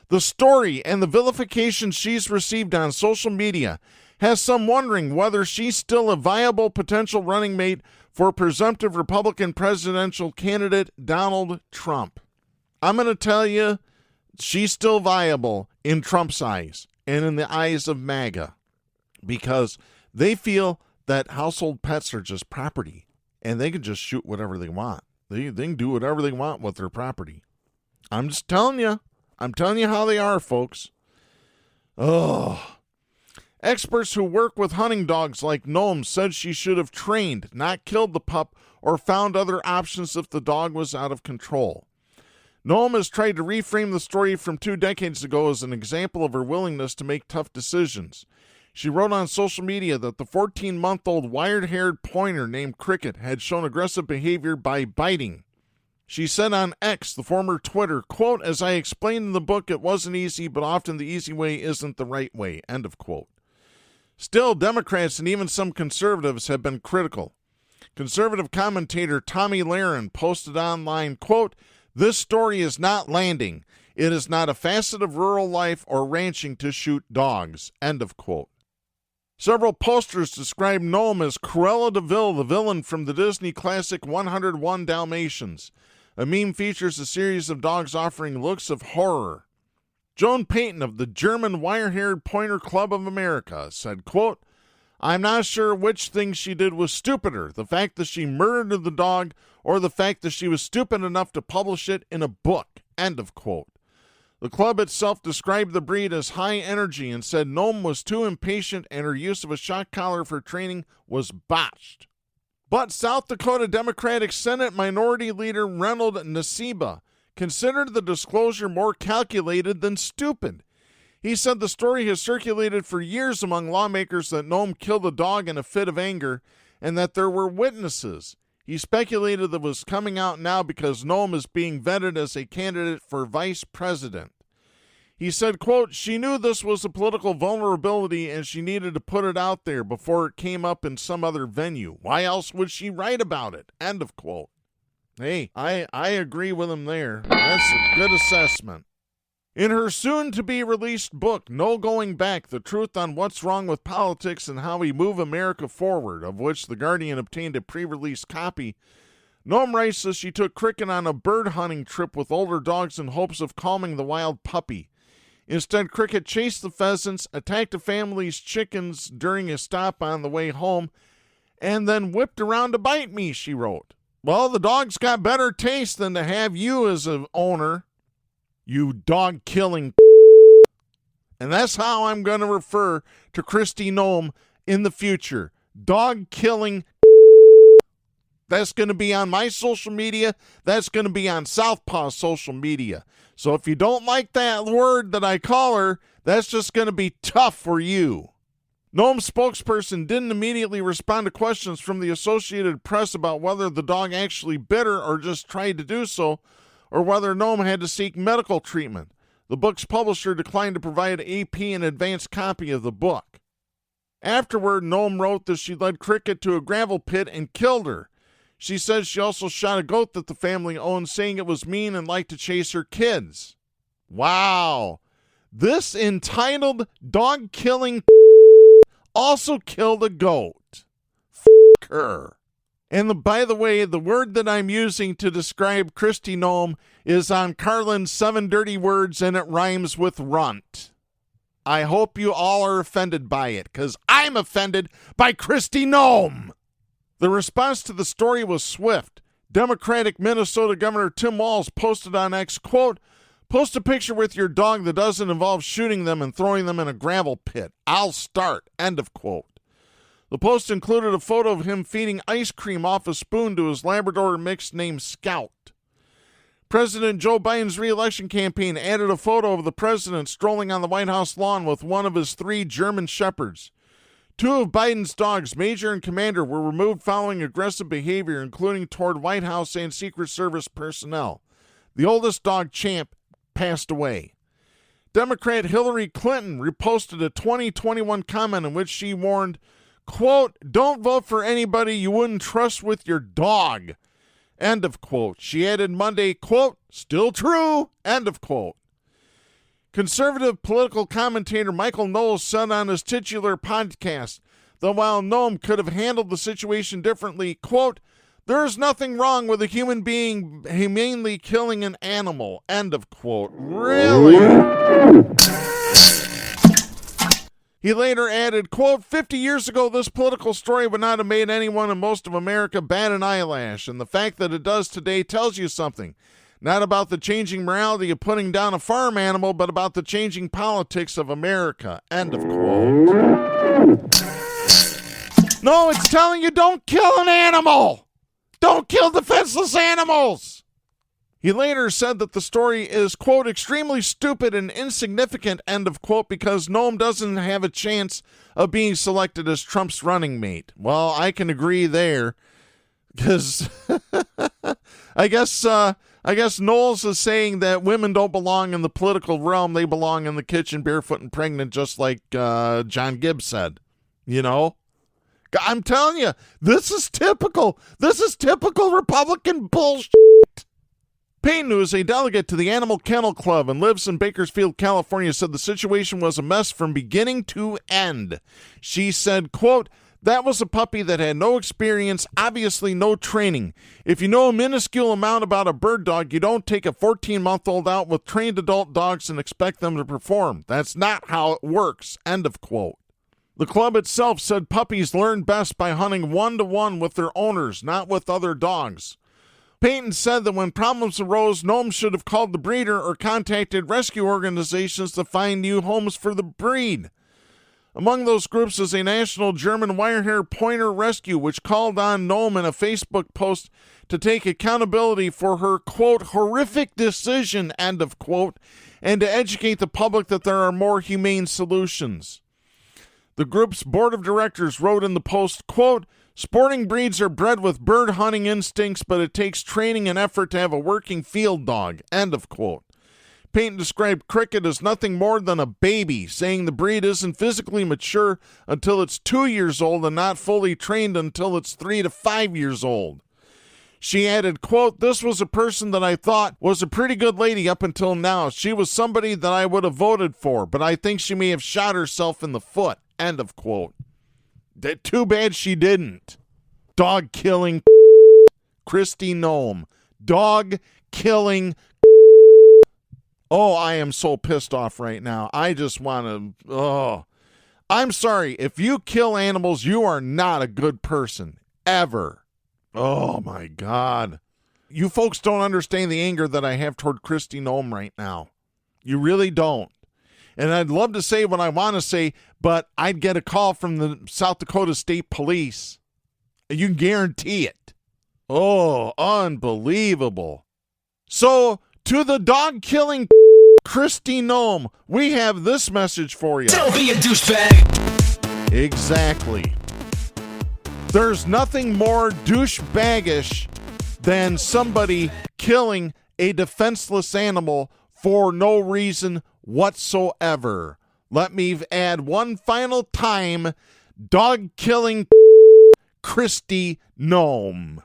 Speaker 2: The story and the vilification she's received on social media has some wondering whether she's still a viable potential running mate for presumptive Republican presidential candidate Donald Trump. I'm going to tell you, she's still viable in Trump's eyes and in the eyes of MAGA because they feel that household pets are just property and they can just shoot whatever they want. They can do whatever they want with their property. I'm just telling you. I'm telling you how they are, folks. Oh. Experts who work with hunting dogs like Noem said she should have trained, not killed the pup, or found other options if the dog was out of control. Noem has tried to reframe the story from 2 decades ago as an example of her willingness to make tough decisions. She wrote on social media that the 14-month-old wire-haired pointer named Cricket had shown aggressive behavior by biting. She said on X, the former Twitter, quote, as I explained in the book, it wasn't easy, but often the easy way isn't the right way, end of quote. Still, Democrats and even some conservatives have been critical. Conservative commentator Tommy Lahren posted online, quote, this story is not landing. It is not a facet of rural life or ranching to shoot dogs, end of quote. Several posters describe Noem as Cruella de Vil, the villain from the Disney classic 101 Dalmatians. A meme features a series of dogs offering looks of horror. Joan Payton of the German Wire-Haired Pointer Club of America said, quote, I'm not sure which thing she did was stupider, the fact that she murdered the dog or the fact that she was stupid enough to publish it in a book, end of quote. The club itself described the breed as high energy and said Noem was too impatient and her use of a shock collar for training was botched. But South Dakota Democratic Senate Minority Leader Reynold Nasiba considered the disclosure more calculated than stupid. He said the story has circulated for years among lawmakers that Noam killed a dog in a fit of anger and that there were witnesses. He speculated that it was coming out now because Noam is being vetted as a candidate for vice president. He said, quote, she knew this was a political vulnerability and she needed to put it out there before it came up in some other venue. Why else would she write about it? End of quote. Hey, I agree with him there. That's a good assessment. In her soon-to-be-released book, No Going Back, The Truth on What's Wrong with Politics and How We Move America Forward, of which The Guardian obtained a pre-release copy, Noam writes that she took Cricket on a bird hunting trip with older dogs in hopes of calming the wild puppy. Instead, Cricket chased the pheasants, attacked the family's chickens during a stop on the way home, and then whipped around to bite me, she wrote. Well, the dog's got better taste than to have you as an owner, you dog-killing. And that's how I'm going to refer to Kristi Noem in the future. Dog-killing. That's going to be on my social media. That's going to be on Southpaw's social media. So if you don't like that word that I call her, that's just going to be tough for you. Noam's spokesperson didn't immediately respond to questions from the Associated Press about whether the dog actually bit her or just tried to do so, or whether Noam had to seek medical treatment. The book's publisher declined to provide AP an advance copy of the book. Afterward, Noam wrote that she led Cricket to a gravel pit and killed her. She said she also shot a goat that the family owned, saying it was mean and liked to chase her kids. Wow. This entitled dog-killing also killed a goat. F*** her. And by the way, the word that I'm using to describe Kristi Noem is on Carlin's 7 Dirty Words, and it rhymes with runt. I hope you all are offended by it, because I'm offended by Kristi Noem. The response to the story was swift. Democratic Minnesota Governor Tim Walz posted on X, quote, post a picture with your dog that doesn't involve shooting them and throwing them in a gravel pit. I'll start, end of quote. The post included a photo of him feeding ice cream off a spoon to his Labrador mix named Scout. President Joe Biden's re-election campaign added a photo of the president strolling on the White House lawn with one of his 3 German shepherds. 2 of Biden's dogs, Major and Commander, were removed following aggressive behavior, including toward White House and Secret Service personnel. The oldest dog, Champ, passed away. Democrat Hillary Clinton reposted a 2021 comment in which she warned, quote, don't vote for anybody you wouldn't trust with your dog, end of quote. She added Monday, quote, still true, end of quote. Conservative political commentator Michael Knowles said on his titular podcast that while Noam could have handled the situation differently, quote, there is nothing wrong with a human being humanely killing an animal, end of quote. Really? He later added, quote, 50 years ago, this political story would not have made anyone in most of America bat an eyelash, and the fact that it does today tells you something. Not about the changing morality of putting down a farm animal, but about the changing politics of America. End of quote. No, it's telling you don't kill an animal. Don't kill defenseless animals. He later said that the story is, quote, extremely stupid and insignificant, end of quote, because Noam doesn't have a chance of being selected as Trump's running mate. Well, I can agree there, because I guess Knowles is saying that women don't belong in the political realm. They belong in the kitchen, barefoot and pregnant, just like John Gibbs said. You know? I'm telling you, this is typical. This is typical Republican bullshit. Payton, who is a delegate to the Animal Kennel Club and lives in Bakersfield, California, said the situation was a mess from beginning to end. She said, quote, that was a puppy that had no experience, obviously no training. If you know a minuscule amount about a bird dog, you don't take a 14-month-old out with trained adult dogs and expect them to perform. That's not how it works, end of quote. The club itself said puppies learn best by hunting one-to-one with their owners, not with other dogs. Payton said that when problems arose, Noam should have called the breeder or contacted rescue organizations to find new homes for the breed. Among those groups is a national German wirehair pointer rescue, which called on Noem in a Facebook post to take accountability for her, quote, horrific decision, end of quote, and to educate the public that there are more humane solutions. The group's board of directors wrote in the post, quote, sporting breeds are bred with bird hunting instincts, but it takes training and effort to have a working field dog, end of quote. Payton described Cricket as nothing more than a baby, saying the breed isn't physically mature until it's 2 years old and not fully trained until it's 3 to 5 years old. She added, quote, this was a person that I thought was a pretty good lady up until now. She was somebody that I would have voted for, but I think she may have shot herself in the foot, end of quote. Too bad she didn't. Dog killing Kristi Noem. Dog killing. Oh, I am so pissed off right now. I just want to, I'm sorry. If you kill animals, you are not a good person. Ever. Oh, my God. You folks don't understand the anger that I have toward Kristi Noem right now. You really don't. And I'd love to say what I want to say, but I'd get a call from the South Dakota State Police. You can guarantee it. Oh, unbelievable. So, to the dog-killing Kristi Noem, we have this message for you.
Speaker 4: Don't be a douchebag.
Speaker 2: Exactly. There's nothing more douchebaggish than somebody killing a defenseless animal for no reason whatsoever. Let me add one final time, dog-killing Kristi Noem.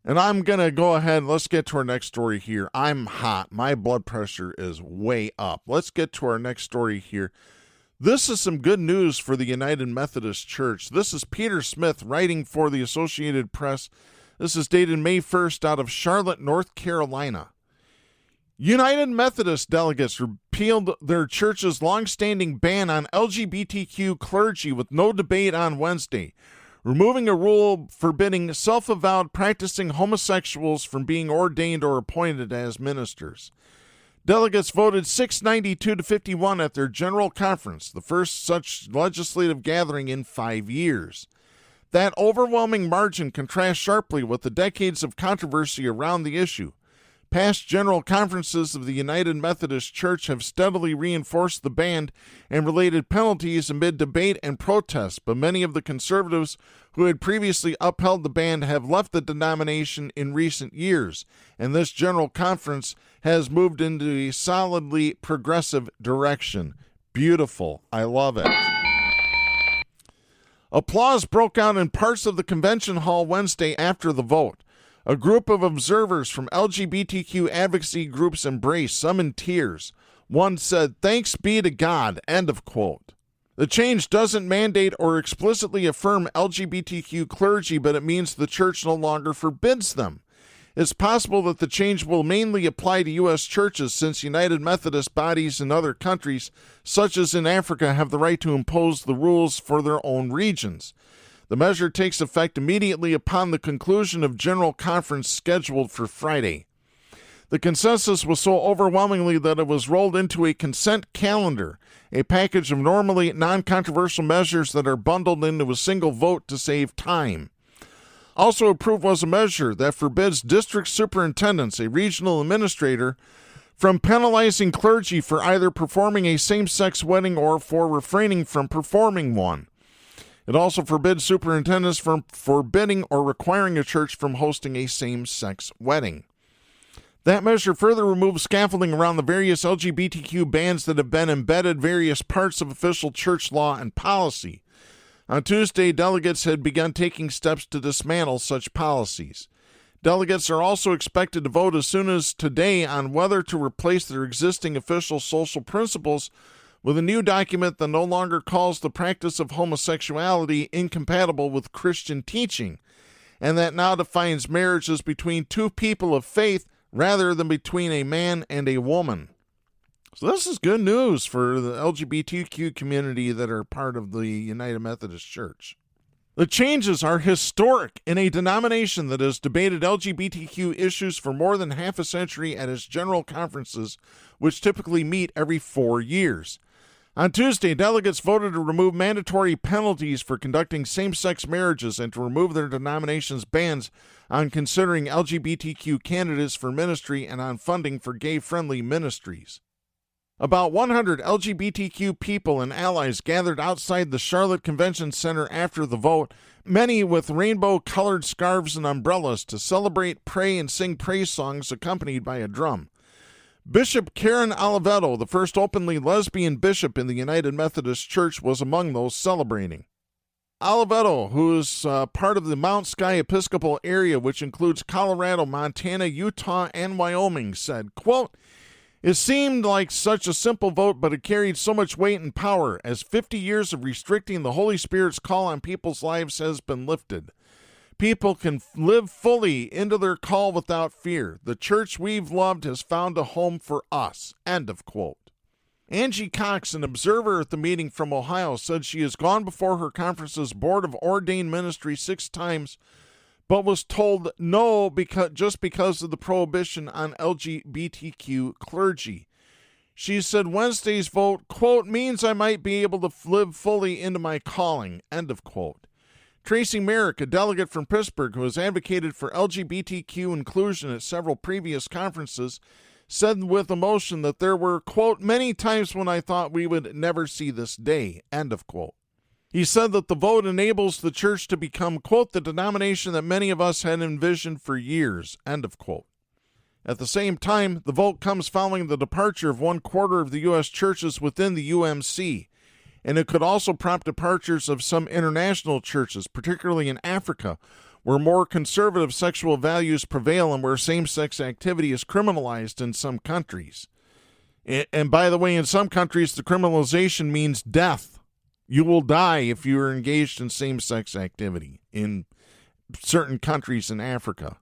Speaker 2: And I'm going to go ahead. Let's get to our next story here. I'm hot. My blood pressure is way up. Let's get to our next story here. This is some good news for the United Methodist Church. This is Peter Smith writing for the Associated Press. This is dated May 1st out of Charlotte, North Carolina. United Methodist delegates repealed their church's long-standing ban on LGBTQ clergy with no debate on Wednesday, removing a rule forbidding self-avowed practicing homosexuals from being ordained or appointed as ministers. Delegates voted 692 to 51 at their general conference, the first such legislative gathering in 5 years. That overwhelming margin contrasts sharply with the decades of controversy around the issue. Past general conferences of the United Methodist Church have steadily reinforced the ban and related penalties amid debate and protest, but many of the conservatives who had previously upheld the ban have left the denomination in recent years, and this general conference has moved into a solidly progressive direction. Beautiful. I love it. Applause broke out in parts of the convention hall Wednesday after the vote. A group of observers from LGBTQ advocacy groups embraced, some in tears. One said, "Thanks be to God," end of quote. The change doesn't mandate or explicitly affirm LGBTQ clergy, but it means the church no longer forbids them. It's possible that the change will mainly apply to U.S. churches, since United Methodist bodies in other countries, such as in Africa, have the right to impose the rules for their own regions. The measure takes effect immediately upon the conclusion of General Conference scheduled for Friday. The consensus was so overwhelmingly that it was rolled into a consent calendar, a package of normally non-controversial measures that are bundled into a single vote to save time. Also approved was a measure that forbids district superintendents, a regional administrator, from penalizing clergy for either performing a same-sex wedding or for refraining from performing one. It also forbids superintendents from forbidding or requiring a church from hosting a same-sex wedding. That measure further removes scaffolding around the various LGBTQ bans that have been embedded various parts of official church law and policy. On Tuesday, delegates had begun taking steps to dismantle such policies. Delegates are also expected to vote as soon as today on whether to replace their existing official social principles with a new document that no longer calls the practice of homosexuality incompatible with Christian teaching, and that now defines marriage as between two people of faith rather than between a man and a woman. So this is good news for the LGBTQ community that are part of the United Methodist Church. The changes are historic in a denomination that has debated LGBTQ issues for more than half a century at its general conferences, which typically meet every 4 years. On Tuesday, delegates voted to remove mandatory penalties for conducting same-sex marriages and to remove their denomination's bans on considering LGBTQ candidates for ministry and on funding for gay-friendly ministries. About 100 LGBTQ people and allies gathered outside the Charlotte Convention Center after the vote, many with rainbow-colored scarves and umbrellas to celebrate, pray, and sing praise songs accompanied by a drum. Bishop Karen Oliveto, the first openly lesbian bishop in the United Methodist Church, was among those celebrating. Oliveto, who is part of the Mount Sky Episcopal area, which includes Colorado, Montana, Utah, and Wyoming, said, quote, "It seemed like such a simple vote, but it carried so much weight and power, as 50 years of restricting the Holy Spirit's call on people's lives has been lifted. People can live fully into their call without fear. The church we've loved has found a home for us." End of quote. Angie Cox, an observer at the meeting from Ohio, said she has gone before her conference's Board of Ordained Ministry 6 times, but was told no just because of the prohibition on LGBTQ clergy. She said Wednesday's vote, quote, "means I might be able to live fully into my calling," end of quote. Tracy Merrick, a delegate from Pittsburgh who has advocated for LGBTQ inclusion at several previous conferences, said with emotion that there were, quote, "many times when I thought we would never see this day," end of quote. He said that the vote enables the church to become, quote, "the denomination that many of us had envisioned for years," end of quote. At the same time, the vote comes following the departure of 1/4 of the U.S. churches within the UMC, and it could also prompt departures of some international churches, particularly in Africa, where more conservative sexual values prevail and where same-sex activity is criminalized in some countries. And by the way, in some countries, the criminalization means death. You will die if you are engaged in same-sex activity in certain countries in Africa.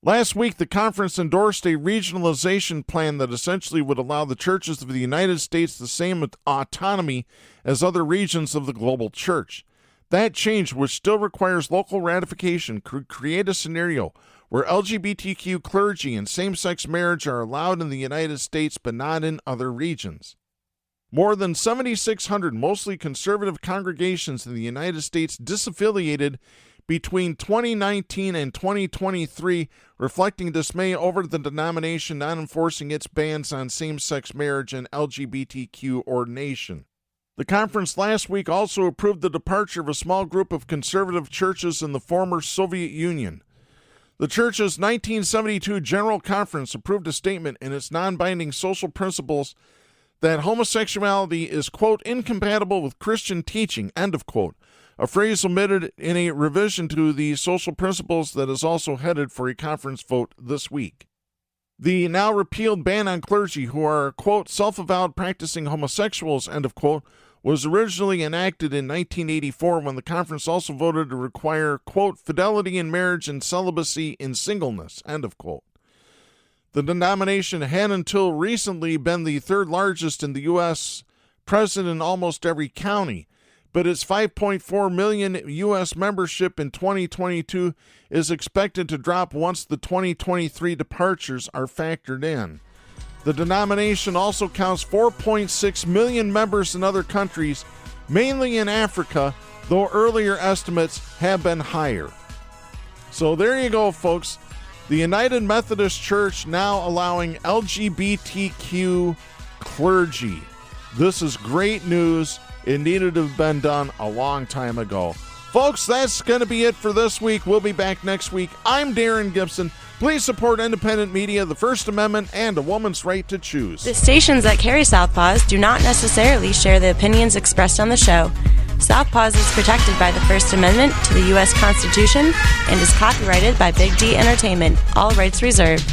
Speaker 2: Last week, the conference endorsed a regionalization plan that essentially would allow the churches of the United States the same autonomy as other regions of the global church. That change, which still requires local ratification, could create a scenario where LGBTQ clergy and same-sex marriage are allowed in the United States but not in other regions. More than 7,600 mostly conservative congregations in the United States disaffiliated between 2019 and 2023, reflecting dismay over the denomination not enforcing its bans on same-sex marriage and LGBTQ ordination. The conference last week also approved the departure of a small group of conservative churches in the former Soviet Union. The church's 1972 General Conference approved a statement in its non-binding social principles that homosexuality is, quote, "incompatible with Christian teaching," end of quote, a phrase omitted in a revision to the social principles that is also headed for a conference vote this week. The now repealed ban on clergy who are, quote, "self-avowed practicing homosexuals," end of quote, was originally enacted in 1984 when the conference also voted to require, quote, "fidelity in marriage and celibacy in singleness," end of quote. The denomination had until recently been the third largest in the U.S., present in almost every county, but its 5.4 million U.S. membership in 2022 is expected to drop once the 2023 departures are factored in. The denomination also counts 4.6 million members in other countries, mainly in Africa, though earlier estimates have been higher. So there you go, folks. The United Methodist Church now allowing LGBTQ clergy. This is great news. It needed to have been done a long time ago. Folks, that's going to be it for this week. We'll be back next week. I'm Darren Gibson. Please support independent media, the First Amendment, and a woman's right to choose.
Speaker 1: The stations that carry Southpaws do not necessarily share the opinions expressed on the show. Southpaws is protected by the First Amendment to the U.S. Constitution and is copyrighted by Big D Entertainment. All rights reserved.